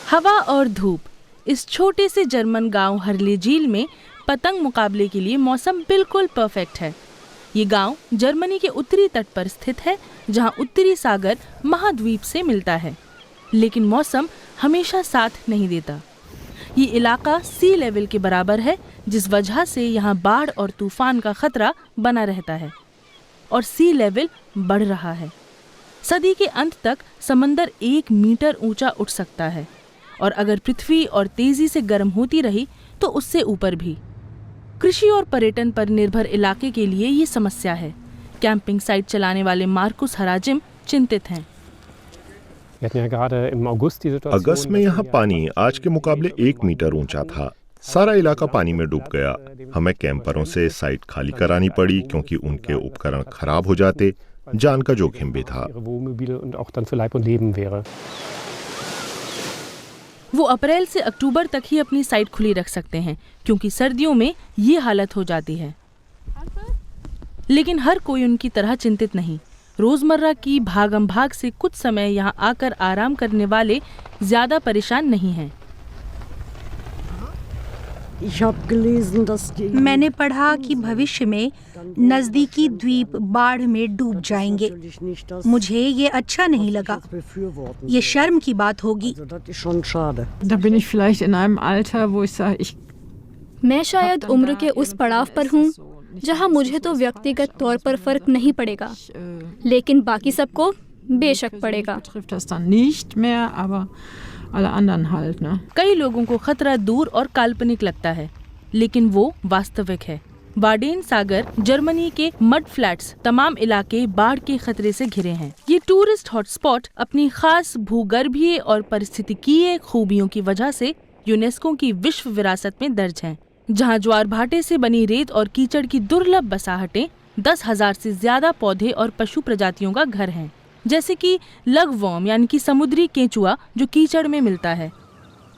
हवा और धूप, इस छोटे से जर्मन गांव हर्ले झील में पतंग मुकाबले के लिए मौसम बिल्कुल परफेक्ट है। ये गांव जर्मनी के उत्तरी तट पर स्थित है, जहां उत्तरी सागर महाद्वीप से मिलता है, लेकिन मौसम हमेशा साथ नहीं देता। ये इलाका सी लेवल के बराबर है, जिस वजह से यहाँ बाढ़ और तूफान का खतरा बना रहता है और सी लेवल बढ़ रहा है। सदी के अंत तक समंदर 1 मीटर ऊंचा उठ सकता है और अगर पृथ्वी और तेजी से गर्म होती रही तो उससे ऊपर भी। कृषि और पर्यटन पर निर्भर इलाके के लिए ये समस्या है। कैंपिंग साइट चलाने वाले मार्कुस हराजिम चिंतित हैं। अगस्त में यहाँ पानी आज के मुकाबले 1 मीटर ऊंचा था। सारा इलाका पानी में डूब गया। हमें कैंपरों से साइट खाली करानी पड़ी क्योंकि उनके उपकरण खराब हो जाते, जान का जोखिम भी था। वो अप्रैल से अक्टूबर तक ही अपनी साइट खुली रख सकते हैं क्योंकि सर्दियों में ये हालत हो जाती है। लेकिन हर कोई उनकी तरह चिंतित नहीं। रोजमर्रा की भागम भाग से कुछ समय यहाँ आकर आराम करने वाले ज्यादा परेशान नहीं हैं। मैंने पढ़ा कि भविष्य में नजदीकी द्वीप बाढ़ में डूब जाएंगे। मुझे ये अच्छा नहीं लगा। ये शर्म की बात होगी। मैं शायद उम्र के उस पड़ाव पर हूँ जहाँ मुझे तो व्यक्तिगत तौर पर फर्क नहीं पड़ेगा, लेकिन बाकी सबको बेशक पड़ेगा। कई लोगों को खतरा दूर और काल्पनिक लगता है, लेकिन वो वास्तविक है। बाडेन सागर जर्मनी के मड फ्लैट्स तमाम इलाके बाढ़ के खतरे से घिरे हैं। ये टूरिस्ट हॉटस्पॉट अपनी खास भूगर्भीय और पारिस्थितिकीय खूबियों की वजह से यूनेस्को की विश्व विरासत में दर्ज हैं, जहां ज्वार भाटे से बनी रेत और कीचड़ की दुर्लभ बसाहटें 10,000 से ज्यादा पौधे और पशु प्रजातियों का घर हैं, जैसे कि लगवर्म यानी कि समुद्री केंचुआ जो कीचड़ में मिलता है।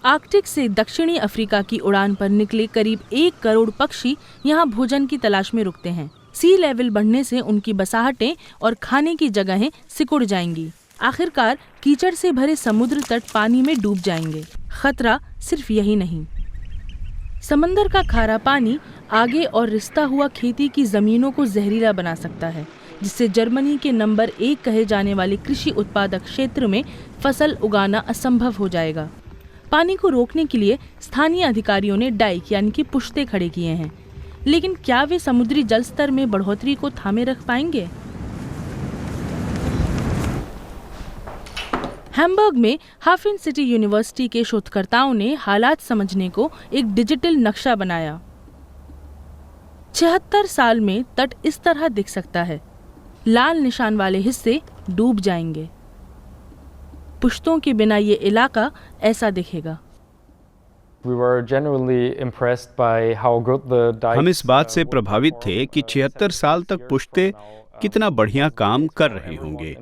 आर्कटिक से दक्षिणी अफ्रीका की उड़ान पर निकले करीब 1 करोड़ पक्षी यहाँ भोजन की तलाश में रुकते हैं। सी लेवल बढ़ने से उनकी बसाहटें और खाने की जगहें सिकुड़ जाएंगी। आखिरकार कीचड़ से भरे समुद्र तट पानी में डूब जाएंगे। खतरा सिर्फ यही नहीं, समंदर का खारा पानी आगे और रिश्ता हुआ खेती की जमीनों को जहरीला बना सकता है, जिससे जर्मनी के नंबर 1 कहे जाने वाले कृषि उत्पादक क्षेत्र में फसल उगाना असंभव हो जाएगा। पानी को रोकने के लिए स्थानीय अधिकारियों ने डाइक यानी कि पुश्ते खड़े किए हैं, लेकिन क्या वे समुद्री जल स्तर में बढ़ोतरी को थामे रख पाएंगे? हैम्बर्ग में हाफिन सिटी यूनिवर्सिटी के शोधकर्ताओं ने हालात समझने को एक डिजिटल नक्शा बनाया। 76 साल में तट इस तरह दिख सकता है। लाल निशान वाले हिस्से डूब जाएंगे। पुश्तों के बिना ये इलाका ऐसा दिखेगा। हम इस बात से प्रभावित थे कि 76 साल तक पुश्ते कितना बढ़िया काम कर रहे होंगे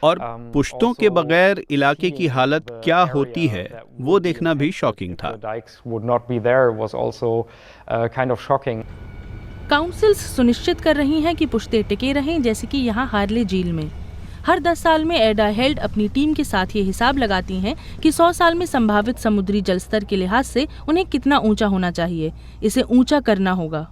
और पुश्तों के बगैर इलाके की हालत क्या होती है वो देखना भी शॉकिंग था। काउंसिल्स सुनिश्चित कर रही हैं कि पुश्ते टिके रहें, जैसे कि यहाँ हार्ले झील में। हर 10 साल में एडा हेल्ड अपनी टीम के साथ ये हिसाब लगाती हैं कि 100 साल में संभावित समुद्री जल स्तर के लिहाज से उन्हें कितना ऊंचा होना चाहिए। इसे ऊंचा करना होगा।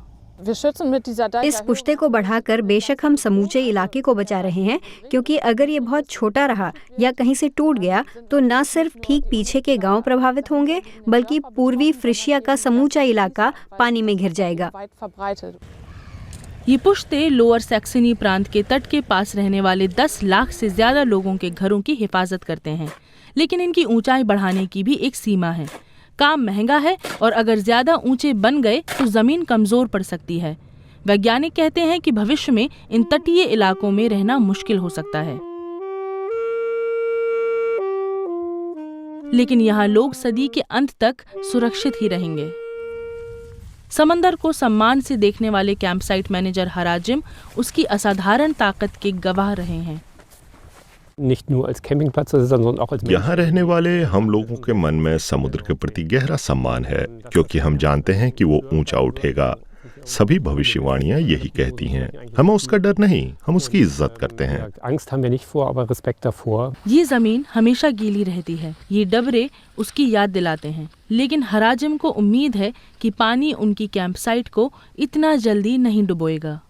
इस पुश्ते को बढ़ाकर बेशक हम समूचे इलाके को बचा रहे हैं, क्योंकि अगर ये बहुत छोटा रहा या कहीं से टूट गया तो न सिर्फ ठीक पीछे के गांव प्रभावित होंगे, बल्कि पूर्वी फ्रिशिया का समूचा इलाका पानी में घिर जाएगा। ये पुश्ते लोअर सैक्सनी प्रांत के तट के पास रहने वाले 10 लाख से ज्यादा लोगों के घरों की हिफाजत करते हैं, लेकिन इनकी ऊंचाई बढ़ाने की भी एक सीमा है। काम महंगा है और अगर ज्यादा ऊंचे बन गए तो जमीन कमजोर पड़ सकती है। वैज्ञानिक कहते हैं कि भविष्य में इन तटीय इलाकों में रहना मुश्किल हो सकता है, लेकिन यहाँ लोग सदी के अंत तक सुरक्षित ही रहेंगे। समंदर को सम्मान से देखने वाले कैंपसाइट मैनेजर हराजिम उसकी असाधारण ताकत के गवाह रहे हैं। यहाँ रहने वाले हम लोगों के मन में समुद्र के प्रति गहरा सम्मान है, क्योंकि हम जानते हैं कि वो ऊंचा उठेगा। सभी भविष्यवाणियां यही कहती हैं। हमें उसका डर नहीं, हम उसकी इज्जत करते हैं। ये जमीन हमेशा गीली रहती है, ये डबरे उसकी याद दिलाते हैं। लेकिन हराजिम को उम्मीद है कि पानी उनकी कैंप साइट को इतना जल्दी नहीं डुबोएगा।